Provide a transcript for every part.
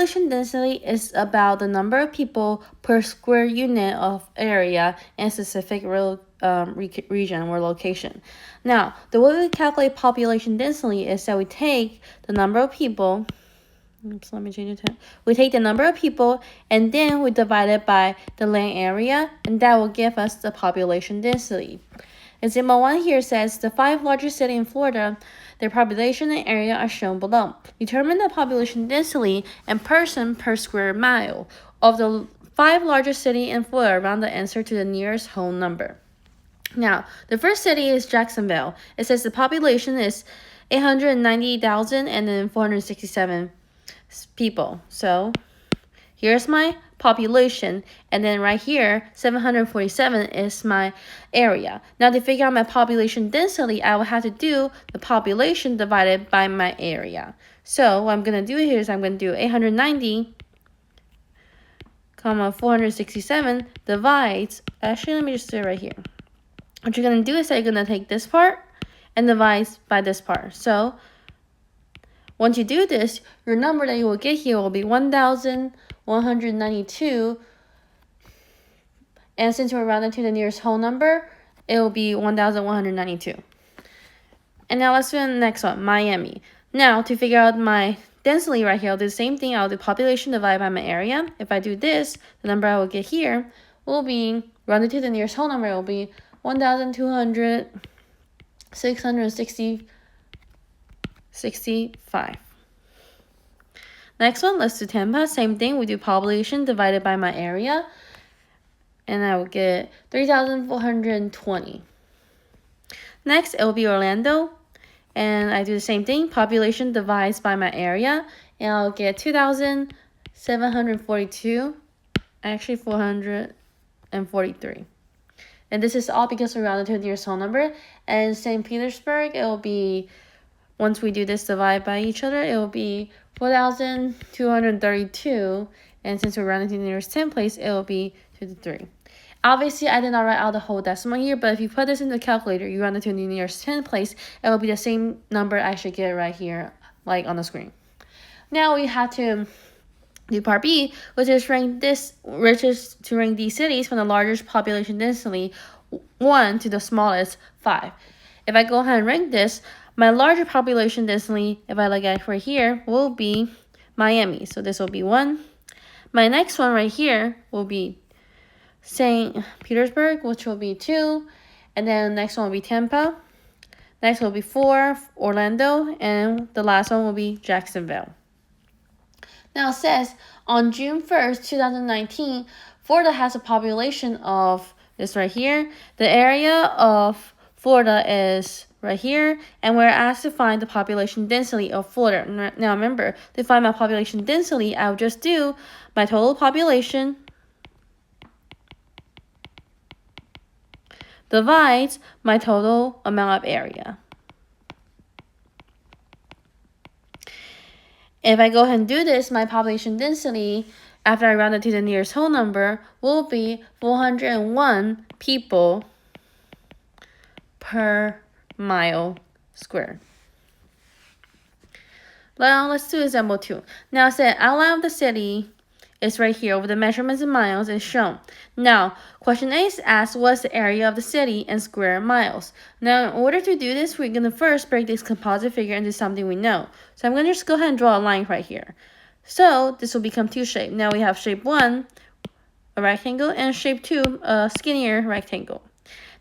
population density is about the number of people per square unit of area in a specific region or location. Now, the way we calculate population density is that we take the number of people. Oops, let me change it to. We take the number of people and then we divide it by the land area, and that will give us the population density. Example 1 here says the 5 largest cities in Florida, their population and area are shown below. Determine the population density and person per square mile of the 5 largest cities in Florida. Round the answer to the nearest whole number. Now, the first city is Jacksonville. It says the population is 890,000 and then 467 people. So here's my population, and then right here 747 is my area. Now to figure out my population density, I will have to do the population divided by my area. So what I'm going to do here is I'm going to do 890 comma 467 divides, actually let me just do it right here. What you're going to do is that you're going to take this part and divide by this part. So once you do this, your number that you will get here will be 1,192. And since we're rounding to the nearest whole number, it will be 1,192. And now let's do the next one, Miami. Now to figure out my density right here, I'll do the same thing. I'll do population divided by my area. If I do this, the number I will get here will be, rounded to the nearest whole number, it will be 1,265. Next one, let's do Tampa. Same thing, we do population divided by my area, and I will get 3,420. Next, it will be Orlando, and I do the same thing, population divides by my area, and I'll get 2,742, actually 443. And this is all because we rounded to the nearest whole number. And St. Petersburg, it will be, once we do this divide by each other, it will be 4,232. And since we're rounding to the nearest 10th place, it will be 53. Obviously, I did not write out the whole decimal here, but if you put this in the calculator, you round it to the nearest 10th place, it will be the same number I should get right here, like on the screen. Now we have to do part B, which is rank these cities from the largest population density 1 to the smallest 5. If I go ahead and rank this, my larger population density, if I look at it right here, will be Miami. So this will be 1. My next one right here will be St. Petersburg, which will be 2. And then the next one will be Tampa. Next will be 4, Orlando. And the last one will be Jacksonville. Now it says, on June 1st, 2019, Florida has a population of this right here. The area of Florida is right here, and we're asked to find the population density of Florida. Now remember, to find my population density, I'll just do my total population divides my total amount of area. If I go ahead and do this, my population density, after I round it to the nearest whole number, will be 401 people per mile squared. Now let's do example 2. Now it said outline of the city is right here over the measurements in miles is shown. Now, question A is asked what's the area of the city in square miles. Now, in order to do this, we're going to first break this composite figure into something we know. So I'm going to just go ahead and draw a line right here. So this will become two shapes. Now we have shape 1, a rectangle, and shape 2, a skinnier rectangle.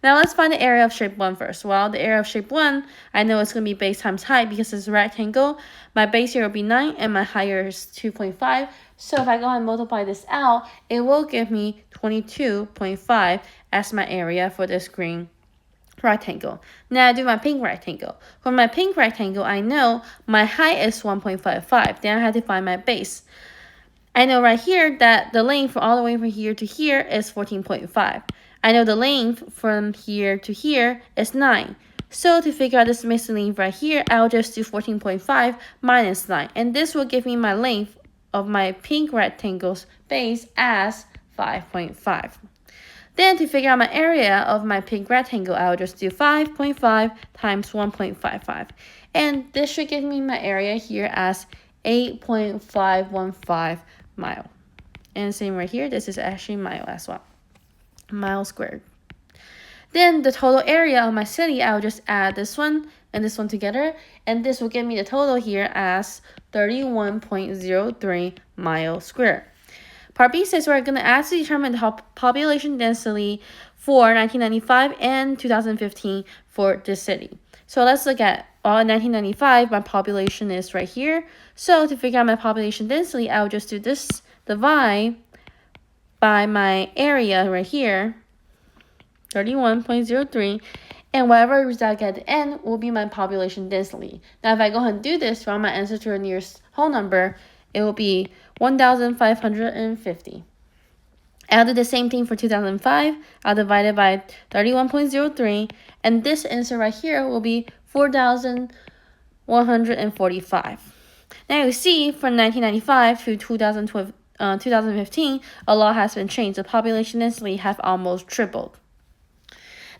Now let's find the area of shape 1 first. Well, the area of shape 1, I know it's going to be base times height because it's a rectangle. My base here will be 9 and my height here is 2.5. So if I go ahead and multiply this out, it will give me 22.5 as my area for this green rectangle. Now I do my pink rectangle. For my pink rectangle, I know my height is 1.55. Then I have to find my base. I know right here that the length all the way from here to here is 14.5. I know the length from here to here is 9. So to figure out this missing length right here, I'll just do 14.5 minus 9. And this will give me my length of my pink rectangle's base as 5.5. Then to figure out my area of my pink rectangle, I'll just do 5.5 times 1.55. And this should give me my area here as 8.515 mile. And same right here, this is actually mile as well. Mile squared. Then the total area of my city, I'll just add this one and this one together, and this will give me the total here as 31.03 miles squared. Part B says we're going to ask to determine the population density for 1995 and 2015 for this city. So let's look at in 1995, my population is right here. So to figure out my population density, I'll just do this divide by my area right here, 31.03, and whatever result I get at the end will be my population density. Now, if I go ahead and do this, round my answer to the nearest whole number, it will be 1,550. I'll do the same thing for 2005. I'll divide it by 31.03, and this answer right here will be 4,145. Now you see, from 1995 to 2015, a lot has been changed. The population density have almost tripled.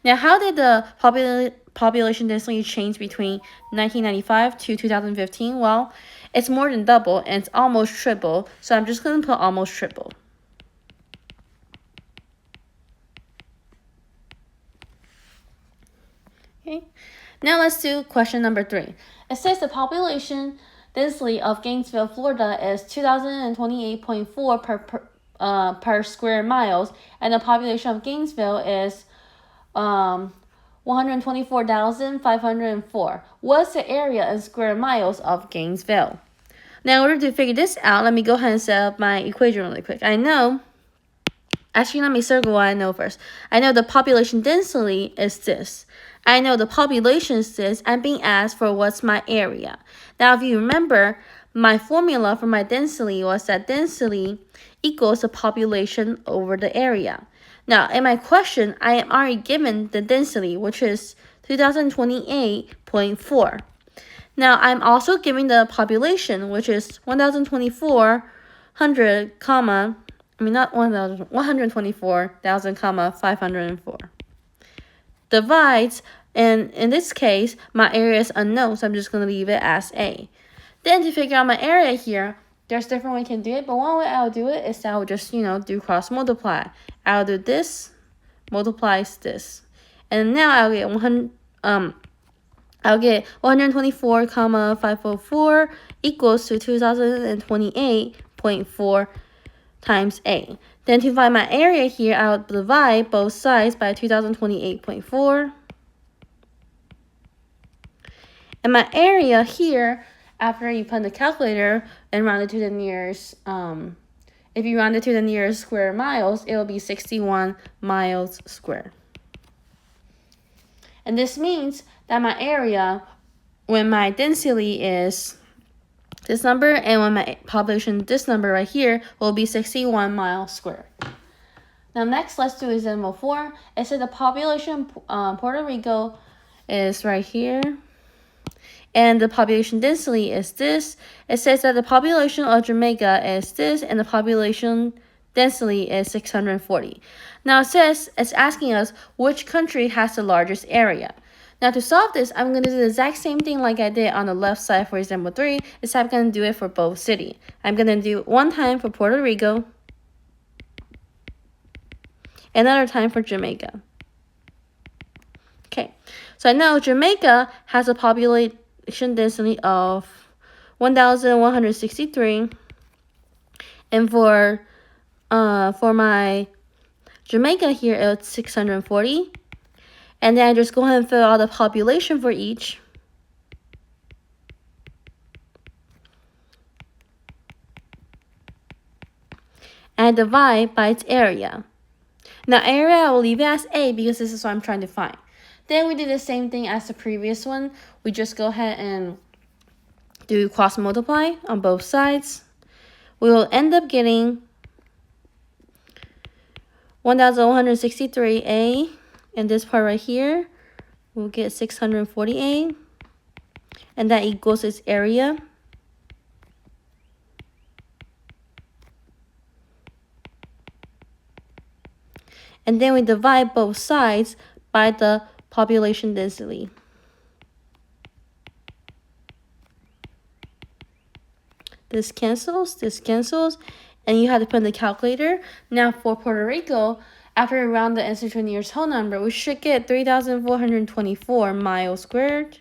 Now, how did the population density change between 1995 to 2015? Well, it's more than double, and it's almost triple, so I'm just going to put almost triple. Okay, now let's do question number 3. It says the population density of Gainesville, Florida is 2,028.4 per square miles, and the population of Gainesville is 124,504. What's the area in square miles of Gainesville? Now, in order to figure this out, let me go ahead and set up my equation really quick. Actually, let me circle what I know first. I know the population density is this. I know the population is this. I'm being asked for what's my area. Now, if you remember, my formula for my density was that density equals the population over the area. Now, in my question, I am already given the density, which is 2028.4. Now, I'm also given the population, which is 124,504. Divides, and in this case, my area is unknown, so I'm just going to leave it as A. Then to figure out my area here, there's different ways you can do it, but one way I'll do it is I'll just, do cross multiply. I'll do this multiplies this, and now I'll get 124,504 equals to 2028.4 times A. Then to find my area here, I'll divide both sides by 2028.4. And my area here, after you put in the calculator and round it to the nearest, if you round it to the nearest square miles, it will be 61 miles square. And this means that my area, when my density is this number, and when my population, this number right here, will be 61 miles square. Now next, let's do example 4. It said the population Puerto Rico is right here, and the population density is this. It says that the population of Jamaica is this, and the population density is 640. Now it's asking us which country has the largest area. Now to solve this, I'm going to do the exact same thing like I did on the left side for example 3, except I'm going to do it for both cities. I'm going to do one time for Puerto Rico, another time for Jamaica. Okay, so I know Jamaica has a population density of 1,163, and for my Jamaica here, it's 640. And then I just go ahead and fill out the population for each. And I divide by its area. Now area, I will leave it as A because this is what I'm trying to find. Then we do the same thing as the previous one. We just go ahead and do cross multiply on both sides. We will end up getting 1,163A. And this part right here, we'll get 648, and that equals its area. And then we divide both sides by the population density. this cancels, and you have to put in the calculator. Now for Puerto Rico, after we round the answer to the nearest whole number, we should get 3,424 miles squared.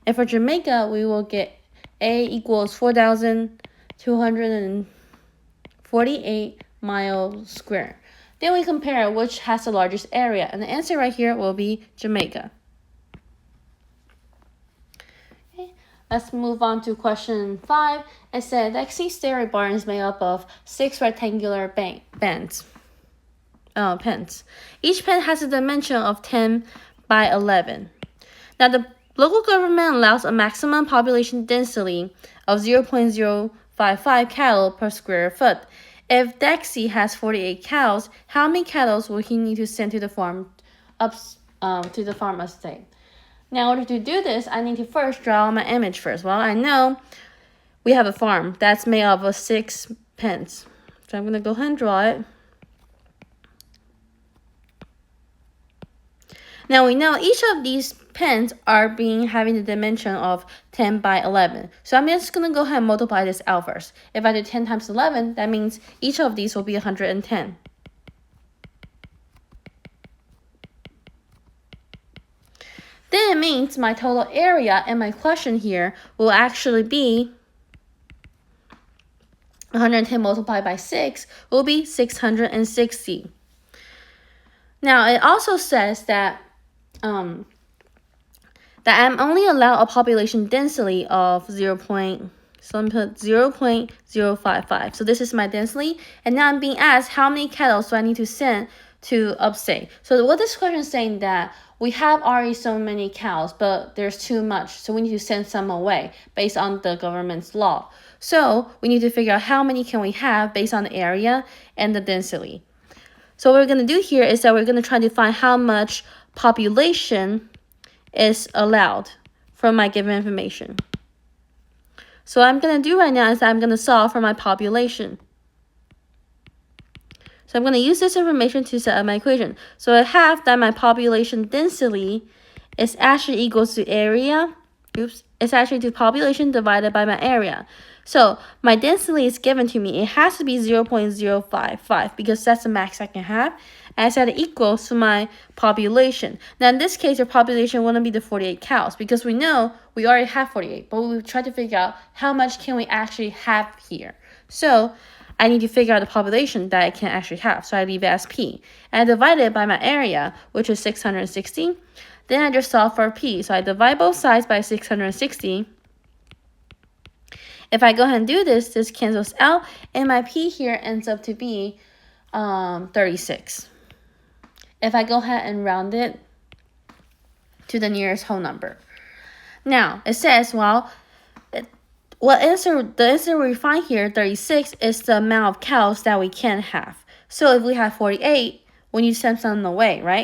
And for Jamaica, we will get A equals 4,248 miles square. Then we compare which has the largest area, and the answer right here will be Jamaica. Okay, let's move on to question 5. It said Lexi's dairy barn is made up of 6 rectangular pens. Each pen has a dimension of 10 by 11. Now the local government allows a maximum population density of 0.055 cattle per square foot. If Dexy has 48 cows, how many cattle will he need to send to the farm estate? Now, in order to do this, I need to first draw my image first. Well, I know we have a farm that's made up of 6 pens. So I'm going to go ahead and draw it. Now we know each of these pens are having the dimension of 10 by 11. So I'm just going to go ahead and multiply this out first. If I do 10 times 11, that means each of these will be 110. Then it means my total area in my question here will actually be 110 multiplied by 6 will be 660. Now it also says that I'm only allowed a population density of 0.055. So this is my density, and now I'm being asked how many cattle do I need to send to upstate. So what this question is saying that we have already so many cows, but there's too much, so we need to send some away based on the government's law. So we need to figure out how many can we have based on the area and the density. So what we're going to do here is that we're going to try to find how much population is allowed from my given information. So what I'm going to do right now is I'm going to solve for my population. So I'm going to use this information to set up my equation. So I have that my population density is actually equals to area. It's actually to population divided by my area. So my density is given to me. It has to be 0.055 because that's the max I can have. And I said it equals to my population. Now in this case, your population wouldn't be the 48 cows because we know we already have 48. But we try to figure out how much can we actually have here. So I need to figure out the population that I can actually have. So I leave it as P. And I divide it by my area, which is 660. Then I just solve for P. So I divide both sides by 660. If I go ahead and do this, this cancels out, and my P here ends up to be 36. If I go ahead and round it to the nearest whole number. Now, it says, well, the answer we find here, 36, is the amount of cows that we can have. So if we have 48, we need to send some away, right?